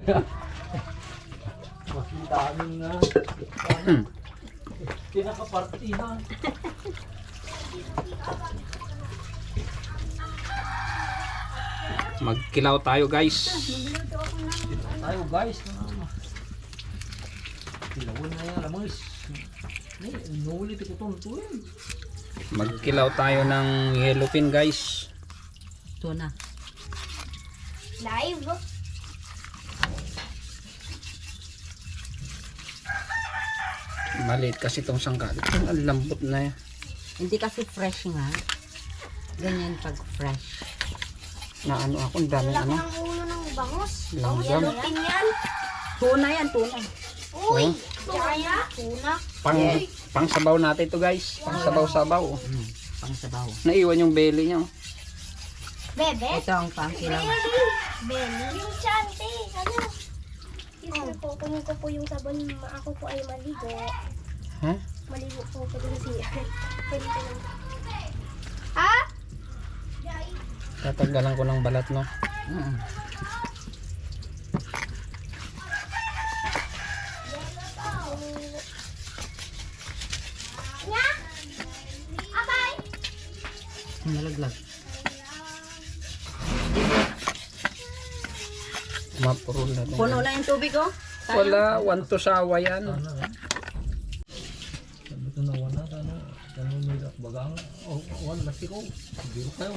Mas daming nga. Kinakapartihan. Magkilaw tayo guys. Tayo guys. Kilawin na yan lamang. Inulit ko tontuin. Magkilaw tayo ng yellowfin guys. Ito na. Live? Maliit kasi itong sangkal. Ang lambot na yan. Hindi kasi fresh nga. Ganyan pag fresh. Na ano ako, ang daming Laki ano. ng ulo ng bangos. Langgam. Yellowfin yan. Tuna yan, tuna. Uy! Kaya? Tuna. Pang sabaw natin ito guys. Pang sabaw-sabaw. Pang sabaw. Naiwan yung belly niya. Bebe? Ito ang pangkilaw. Belly? Yung chante. Ano? Po, kunin ko po yung sabon. Ako po ay maligo. Ha? Maligo po ko dun siya. Pwede ko lang. Ha? Tatanggalan ko ng balat no. Nya? Abay? Nalaglag. Mapurol na din. Puno na yung tubig oh. Wala, want to sawa yan. Sabi ko na wala ka na. Kano nila bagang. Wala ko. Biro kayo.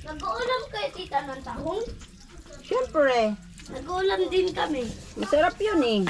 Nag-uulam kayo tita ng tahong? Siyempre. Nag-uulam din kami. Masarap yun eh.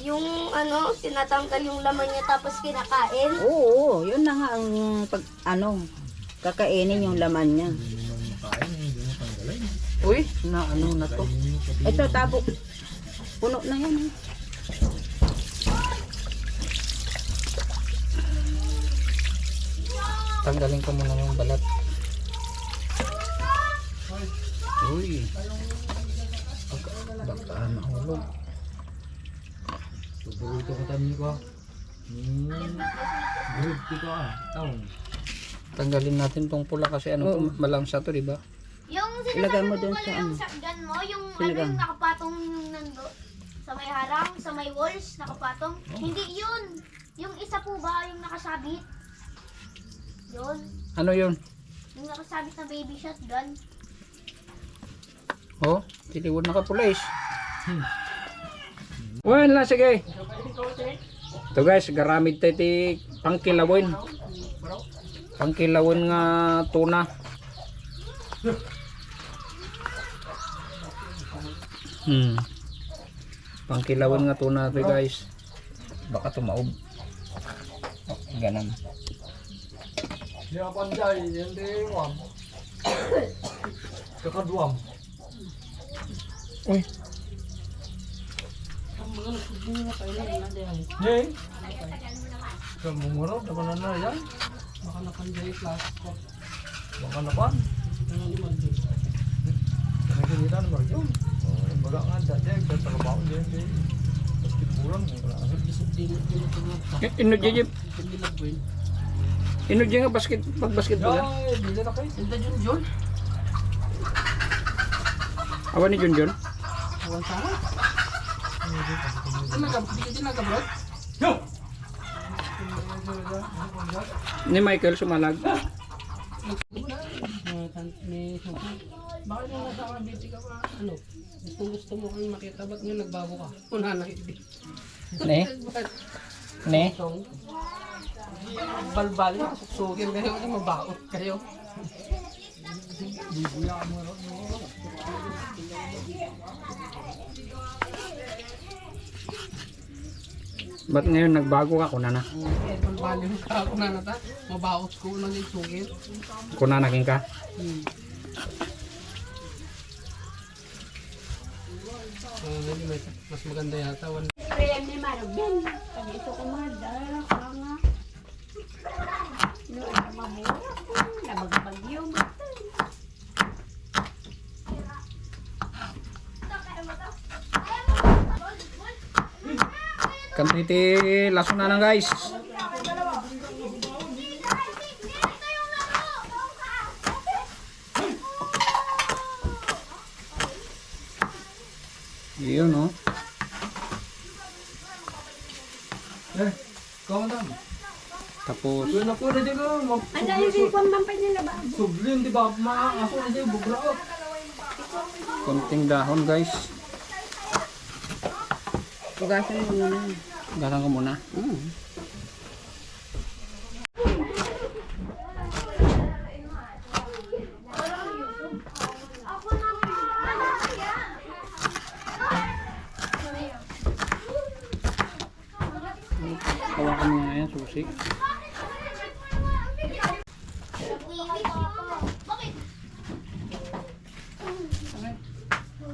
Yung ano, tinatanggal yung laman niya tapos kinakain. Oo, yun na nga ang pag ano, kakainin yung laman niya. Hindi mo makain. Hindi mo tanggalin. Uy, na ano na to. Ito tabo. Puno na yan. Eh. Tanggalin ko muna yung balat. Uy. Baka mahulog. Tubuhay ko kami ko. Good ko taong. Tanggalin natin tong pula kasi ano to, malangsa to, di ba? Yung Ilagay mo sinasabi dun mo sa yung ano. shotgun mo, yung ano Sinigang. yung nakapatong nando sa may harang, sa may walls, nakapatong. Hindi yun. Yung isa po ba yung nakasabit? Yun. Ano yun? Yung nakasabit na baby shotgun. Oh, tiliwan na ka pulis. Wala, sige. Ito guys, garamid tayo ti pangkilawin. Pangkilawin nga tuna. Pangkilawin nga tuna ito guys. Baka tumaob. Oh, ganun. Di apa anjay, hindi wam. Kakaduam. Uy, Ning. Kamu murah dapat na yan. Baka nakanjay plastic. Baka napan. Nakikita na marjo. Baga nga dati sa trabaho din din. Pasti kurang wala. inudya inudya nga basket, pag basketball yan. Ay, bila na kay. Ito Junjun. Awan ni Junjun. Awan sa akin. Hindi nagabot. Yo. Ni Michael sumalag. Bakit yung nasa kabiti ka pa? Ano? Gusto mo kang makita, ba't nga nagbago ka? Una na hindi. Ne? Ne? Balbali, suksugin kayo, mabakot kayo. Ba't ngayon nagbago ka? Kuna na. Balbali ka ako na nata, mabakot ko na yung sugin. Kuna naging ka? Mas maganda yata. Kaya ni Marubin. Pag ito kumadara, mga no, mabura ko. Nabagbagyo mo. Kantiti laso na lang guys. Yun, no? Eh, kawan lang. Tapos, Yun ako na dyan ko. Ang dahil si Kwan Mampay nila ba? Sublin, di ba? Ako na dyan, bugra ko. konting dahon, guys. Ugasan mo muna. Galang ko muna. Hawakan mo nga yan, susi. Bakit?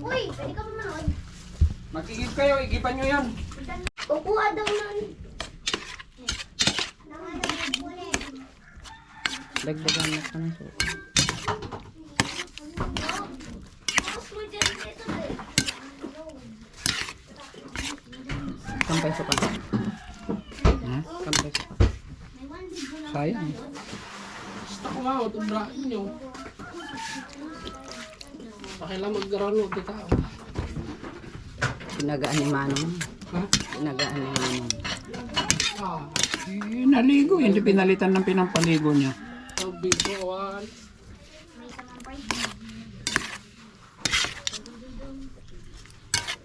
Uy, pwede ka pa manood. Magkikip kayo, igipan nyo yan. Kukuha daw nun. Dagdagan na ka ng suka. Kampay suka. Kampay suka. Sayang. Basta ko nga, tubrain nyo. Pakilang maggarano, di tao. Pinagaan ni Manong. Ha? Pinagaan ni Manong. Ah, Eh, naligo. Hindi pinalitan ng pinampaligo niya. sabi ko, awan.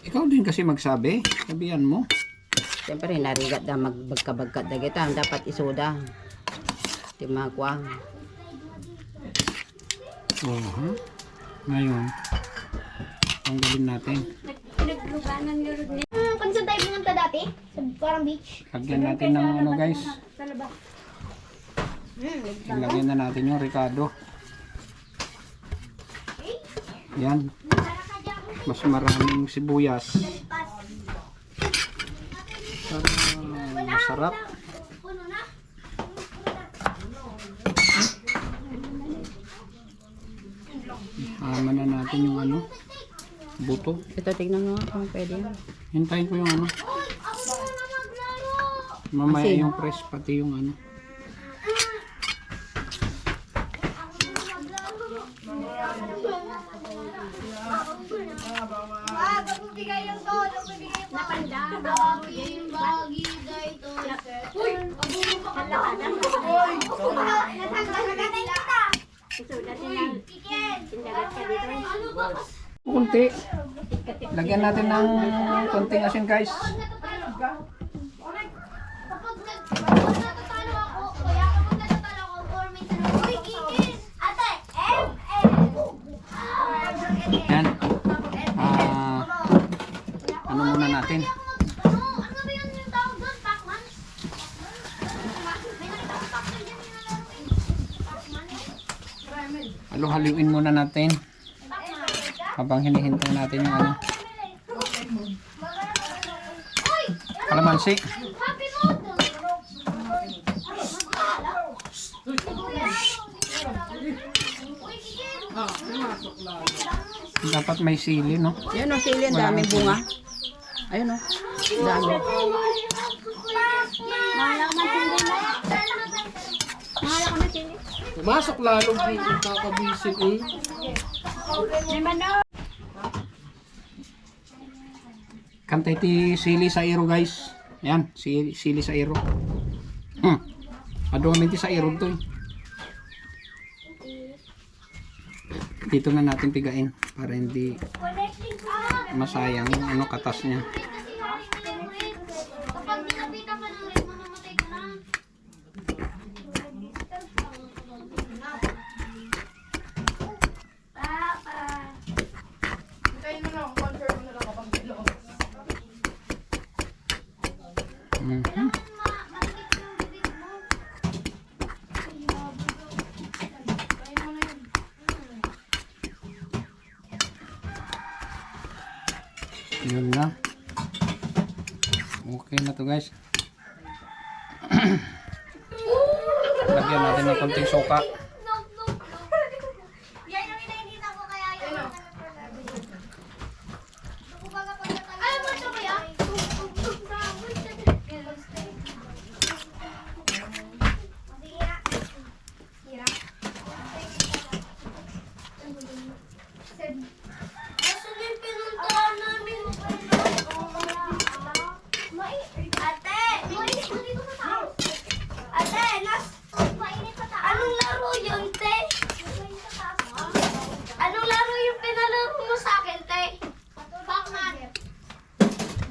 Ikaw din kasi magsabi. Sabihan mo. Siyempre, narigat na magbagka-bagkat na kita. Dapat isuda. Timakwa. Oo. Ngayon, tanggalin natin. Kung saan tayo pumunta dati? Sa parang beach? Lagyan natin ng ano, guys. Lagyan na natin yung Ricardo. Yan. Mas maraming sibuyas. Para masarap. Puno na? Hama na natin yung ano, buto. Ito, tignan mo kung pwede yan. Hintayin ko yung ano. Uy, ako na maglaro! Mamaya Asin. yung press pati yung ano. Ah, magbibigay yung to. Magbibigay yung napanda. Magbibigay to. Uy! Abulo ka ka. Uy! Natanggal na kita. Uy! Kikin! Ano ba? Kunti. Lagyan natin ng konting asin, guys. Kapag natatalo ako, kuya, kapag natatalo ako, or minsan ako, uy, Kikin! Ate! Yan. Ano muna natin? Ano ba yun yung tawag doon? Pac-Man? May nakita ko Pac-Man dyan yung nalaro eh. Pac-Man? Halo-haluin muna natin. Habang hinihintay natin yung ano. Uy! Kalamansi. Happy Road! Uy, Kikin! Ah, pumasok lang. Dapat may sili, no? Yan o, sili. Ang daming bunga. Ayun o. Dami. Pumasok lalo, kakabisit. Kantay ti sili sa iro, guys. Yan, sili sa iro. Ado kami ti sa iro to. Dito na natin pigain para hindi masayang yung ano katas niya. Kapag nilapitan ka ng rin, mamamatay ka na. Mhm. Yun na. Okay na to, guys. Lagyan natin ng konting suka. Yan ang hinahingita ko kaya yun. Alam mo ito kaya? Nasaan yung pinuntahan namin?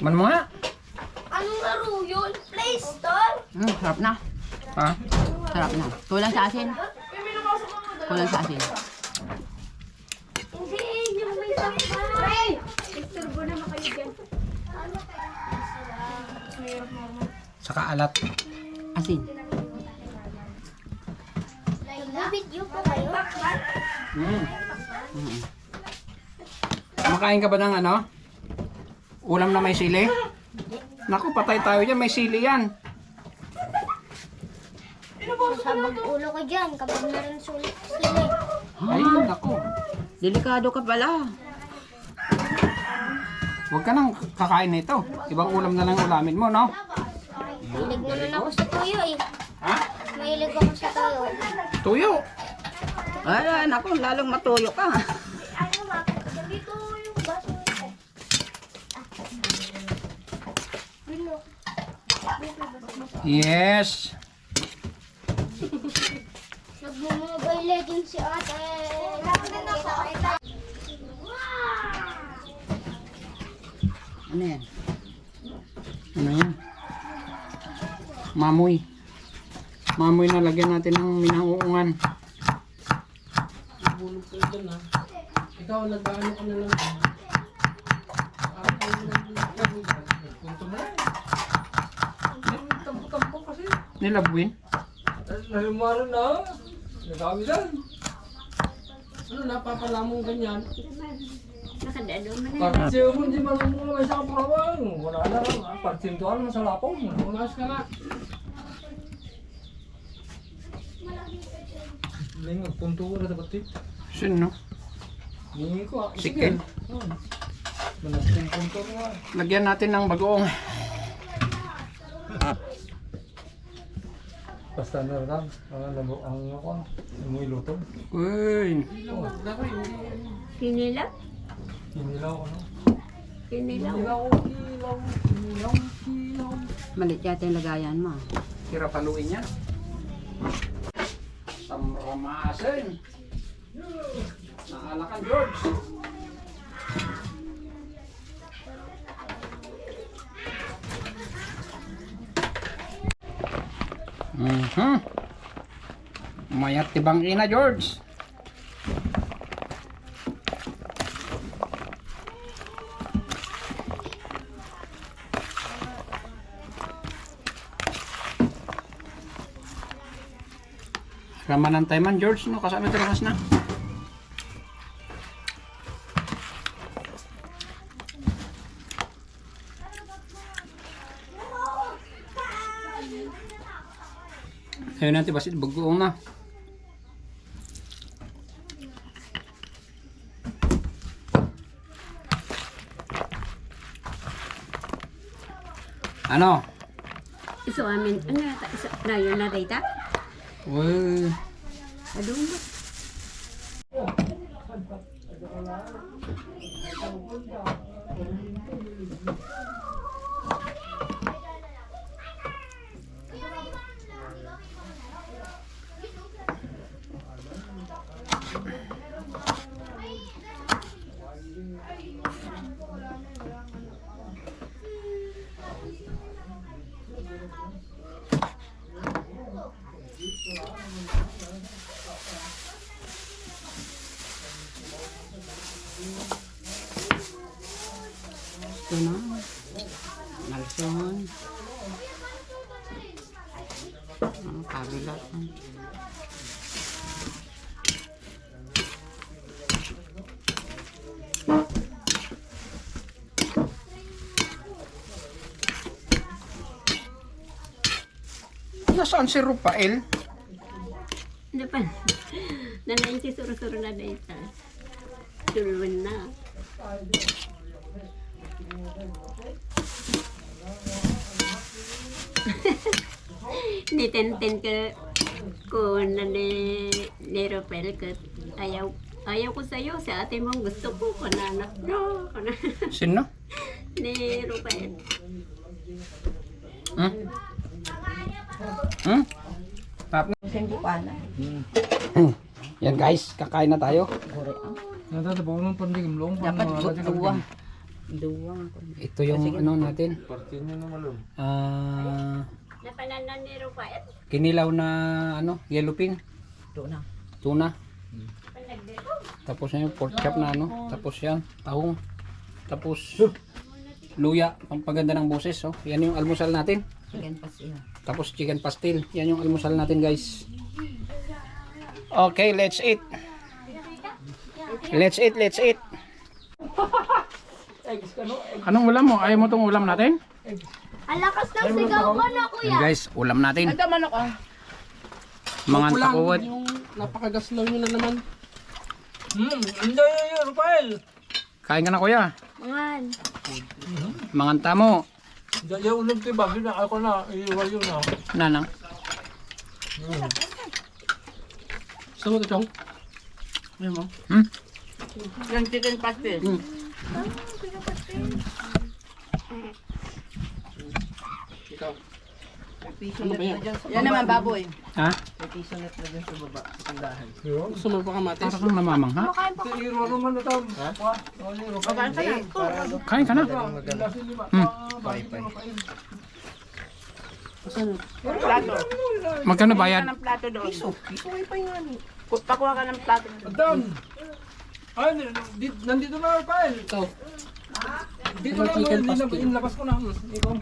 Man mo nga. Anong laro yun? Play Store? Sarap na. Ha? Sarap na. Kulang sa asin. Kulang sa asin. Hindi, yung may sakpan. Hey! Isturbo naman kayo dyan. Saka alat. Asin. Nag-video po kayo? Kumakain ka ba ng ano? Ulam na may sili? Naku, patay tayo dyan. May sili yan. Sabag ulo ko dyan kapag meron sulit sila. Ay, naku. Delikado ka pala. Huwag ka nang kakain na ito. Ibang ulam na lang ulamin mo, no? Mahilig naman ako sa tuyo eh. Ha? Mahilig ako sa tuyo. Tuyo. Ay, naku, lalong matuyo ka. Ano ba? Dito yung baso nito. Bilo. Yes. Nagmumobile legends si ate. Lang din ako. Ano yan? Ano yan? Mamoy. Mamoy na lagyan natin ng minanguungan. Bulog ko dyan ha. Ikaw, nag-ano ka na lang. Punto mo lang. Tampo-tampo kasi. Nilabwin. Nalimaran na. Nagkami lang. Ano, napapala mong ganyan? Kahit siya mo, hindi man mo may sa kaprawang. Wala na lang. Partintuan mo sa lapong. Umas ka nga. Hindi punto ko na dapat eh. Sino? Hindi ko. Chicken. Punto ko nga. Lagyan natin ng bagoong. Basta na lang. Ang ako. Umuwi luto. Uy. Kinilaw? Kinilaw ko no. Kinilaw. Kinilaw. Malit yata yung lagayan mo. Hirap haluin yan. Samramasin. Naalakan, George. Mayat tibang ina, George. Ramanan tayo man, George, no? Kasama terus na. Ayun nanti basit bagoong na. Ano? Iso amin, ano yata? Iso, na yun na data? Uy. Adong ba? Ito na. Malson. Ang kabila. Nasaan si Rupael? Depan. Nanain si suru-suru na data. Tuluan na. Nitenten ko na ni Ropel ko ayaw ko sa'yo sa ate mong gusto ko anak no Sino? ni Ropel. Tap na. Yan guys, kakain na tayo. Nata po nung pandigim long. Dapat dua. Duwang. Ito yung ano natin. Parte niya naman lang. Napananan ni Rafael. Kinilaw na ano, yellowfin, Doon na. tuna. Panagdito. Tapos yan, pork chop na ano. Tapos yan, tahong. Tapos luya, pampaganda ng boses. Oh. Yan yung almusal natin. Chicken pastil. Tapos chicken pastil. Yan yung almusal natin, guys. Okay, let's eat. Let's eat, let's eat. Anong ulam mo? Ayaw mo tong ulam natin? Ang lakas ng sigaw ko na, kuya. Yan guys, ulam natin. Ito manok ah. Mga Kulang takuwat. yung napakagaslaw nyo na naman. Hindi yun, Rafael. Kain ka na kuya. Mangan. Mga tamo. Hindi yung ulam tiba, ako na, iiwan yun na. Nanang. Gusto mo ito, Chong? Ayun mo. Hmm? Yung chicken pastil. Ikaw. Ano ba yan? Yan naman baboy. Ha? Gusto mo pa kamatis? Para kang namamangha. Iiwan naman na tao. Pagkaan ka na. Kain ka na. Magkano bayad? Ng plato doon. Piso. Piso ay pa nga ni. Pakuha ka ng plato. Adam! Ay, nandito na, Rafael. Ito. Dito na, Chicken pastil. inlabas ko na. Ikaw.